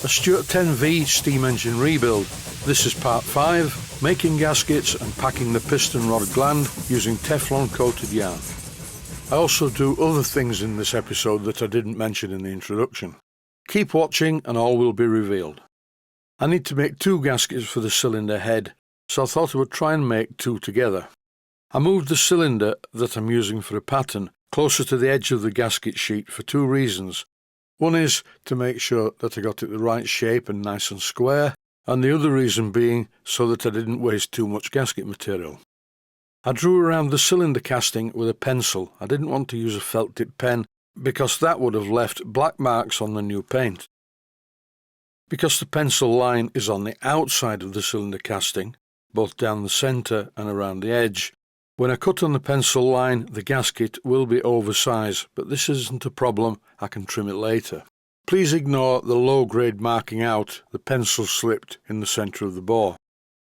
A Stuart 10V steam engine rebuild. This is part 5, making gaskets and packing the piston rod gland using Teflon coated yarn. I also do other things in this episode that I didn't mention in the introduction. Keep watching and all will be revealed. I need to make 2 gaskets for the cylinder head, so I thought I would try and make 2 together. I moved the cylinder that I'm using for a pattern closer to the edge of the gasket sheet for 2 reasons. One is to make sure that I got it the right shape and nice and square, and the other reason being so that I didn't waste too much gasket material. I drew around the cylinder casting with a pencil. I didn't want to use a felt tip pen because that would have left black marks on the new paint. Because the pencil line is on the outside of the cylinder casting, both down the centre and around the edge, when I cut on the pencil line, the gasket will be oversized, but this isn't a problem, I can trim it later. Please ignore the low-grade marking out, the pencil slipped in the centre of the bore.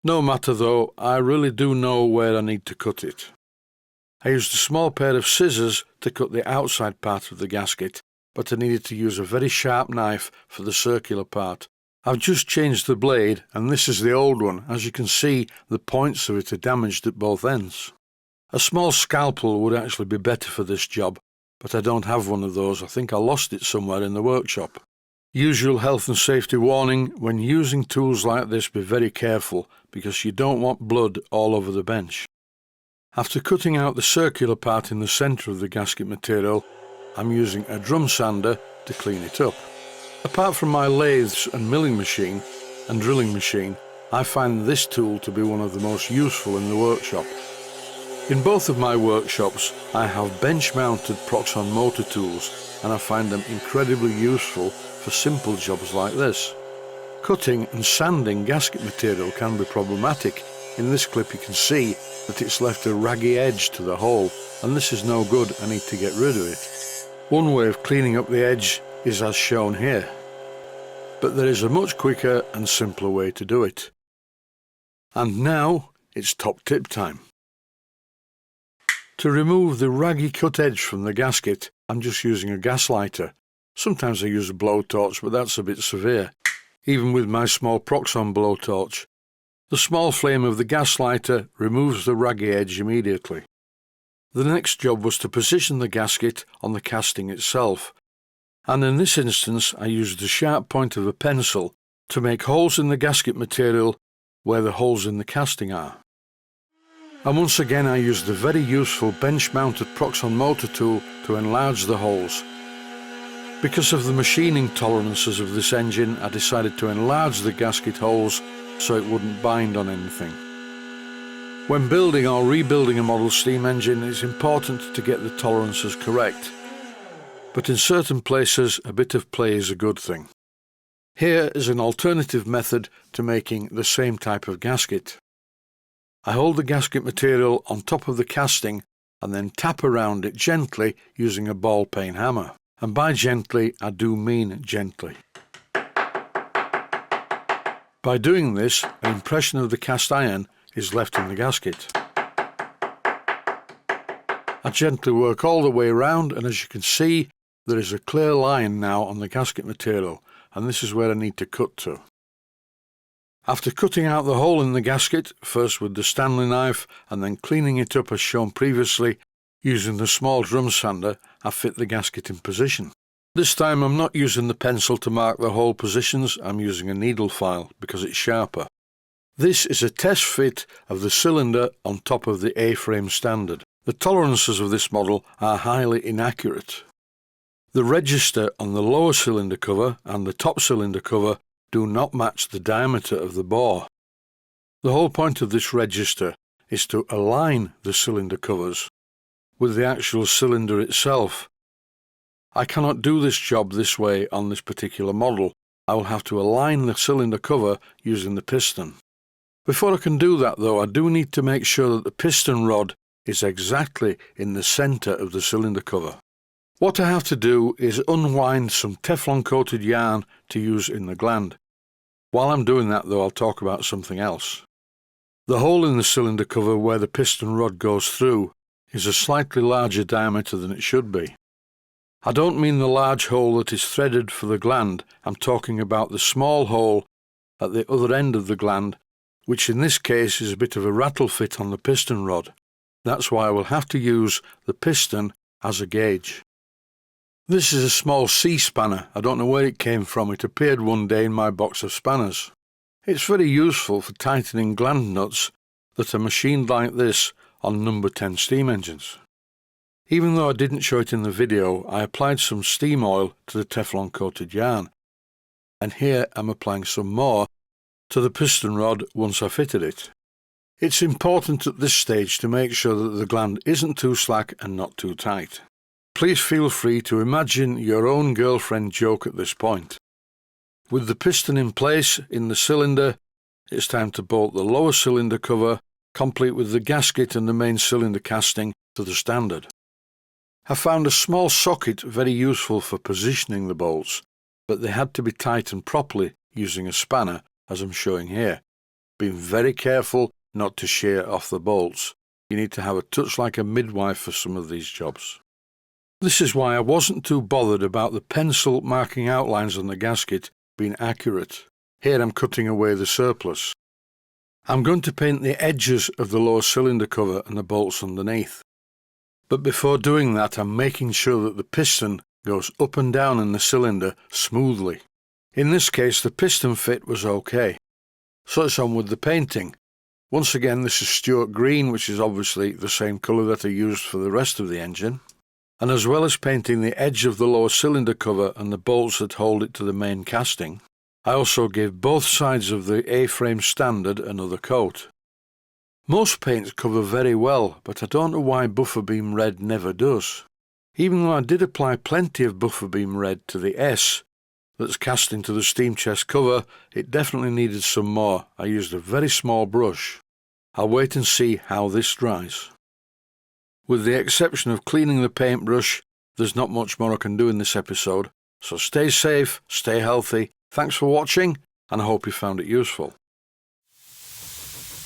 No matter though, I really do know where I need to cut it. I used a small pair of scissors to cut the outside part of the gasket, but I needed to use a very sharp knife for the circular part. I've just changed the blade, and this is the old one. As you can see, the points of it are damaged at both ends. A small scalpel would actually be better for this job, but I don't have one of those. I think I lost it somewhere in the workshop. Usual health and safety warning: when using tools like this, be very careful because you don't want blood all over the bench. After cutting out the circular part in the centre of the gasket material, I'm using a drum sander to clean it up. Apart from my lathes and milling machine and drilling machine, I find this tool to be one of the most useful in the workshop. In both of my workshops, I have bench-mounted Proxxon motor tools, and I find them incredibly useful for simple jobs like this. Cutting and sanding gasket material can be problematic. In this clip you can see that it's left a raggy edge to the hole, and this is no good. I need to get rid of it. One way of cleaning up the edge is as shown here, but there is a much quicker and simpler way to do it. And now it's top tip time. To remove the raggy cut edge from the gasket, I'm just using a gas lighter. Sometimes I use a blowtorch, but that's a bit severe, even with my small Proxxon blowtorch. The small flame of the gas lighter removes the raggy edge immediately. The next job was to position the gasket on the casting itself, and in this instance I used the sharp point of a pencil to make holes in the gasket material where the holes in the casting are. And once again I used the very useful bench-mounted Proxxon motor tool to enlarge the holes. Because of the machining tolerances of this engine, I decided to enlarge the gasket holes so it wouldn't bind on anything. When building or rebuilding a model steam engine, it's important to get the tolerances correct. But in certain places, a bit of play is a good thing. Here is an alternative method to making the same type of gasket. I hold the gasket material on top of the casting and then tap around it gently using a ball peen hammer. And by gently, I do mean gently. By doing this, an impression of the cast iron is left in the gasket. I gently work all the way around, and as you can see, there is a clear line now on the gasket material, and this is where I need to cut to. After cutting out the hole in the gasket, first with the Stanley knife and then cleaning it up as shown previously, using the small drum sander, I fit the gasket in position. This time I'm not using the pencil to mark the hole positions, I'm using a needle file because it's sharper. This is a test fit of the cylinder on top of the A-frame standard. The tolerances of this model are highly inaccurate. The register on the lower cylinder cover and the top cylinder cover do not match the diameter of the bore. The whole point of this register is to align the cylinder covers with the actual cylinder itself. I cannot do this job this way on this particular model. I will have to align the cylinder cover using the piston. Before I can do that though, I do need to make sure that the piston rod is exactly in the centre of the cylinder cover. What I have to do is unwind some Teflon coated yarn to use in the gland. While I'm doing that though, I'll talk about something else. The hole in the cylinder cover where the piston rod goes through is a slightly larger diameter than it should be. I don't mean the large hole that is threaded for the gland, I'm talking about the small hole at the other end of the gland, which in this case is a bit of a rattle fit on the piston rod. That's why I will have to use the piston as a gauge. This is a small C spanner. I don't know where it came from. It appeared one day in my box of spanners. It's very useful for tightening gland nuts that are machined like this on number 10 steam engines. Even though I didn't show it in the video, I applied some steam oil to the Teflon coated yarn. And here I'm applying some more to the piston rod once I fitted it. It's important at this stage to make sure that the gland isn't too slack and not too tight. Please feel free to imagine your own girlfriend joke at this point. With the piston in place in the cylinder, it's time to bolt the lower cylinder cover, complete with the gasket and the main cylinder casting, to the standard. I found a small socket very useful for positioning the bolts, but they had to be tightened properly using a spanner, as I'm showing here. Being very careful not to shear off the bolts. You need to have a touch like a midwife for some of these jobs. This is why I wasn't too bothered about the pencil marking outlines on the gasket being accurate. Here I'm cutting away the surplus. I'm going to paint the edges of the lower cylinder cover and the bolts underneath. But before doing that, I'm making sure that the piston goes up and down in the cylinder smoothly. In this case, the piston fit was okay. So it's on with the painting. Once again, this is Stuart green, which is obviously the same colour that I used for the rest of the engine. And as well as painting the edge of the lower cylinder cover and the bolts that hold it to the main casting, I also gave both sides of the A-frame standard another coat. Most paints cover very well, but I don't know why buffer beam red never does. Even though I did apply plenty of buffer beam red to the S that's cast into the steam chest cover, it definitely needed some more. I used a very small brush. I'll wait and see how this dries. With the exception of cleaning the paintbrush, there's not much more I can do in this episode, so stay safe, stay healthy. Thanks for watching, and I hope you found it useful.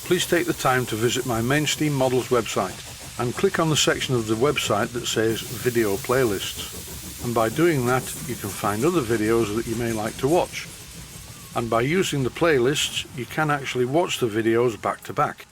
Please take the time to visit my Main Steam Models website and click on the section of the website that says Video Playlists. And by doing that, you can find other videos that you may like to watch. And by using the playlists, you can actually watch the videos back to back.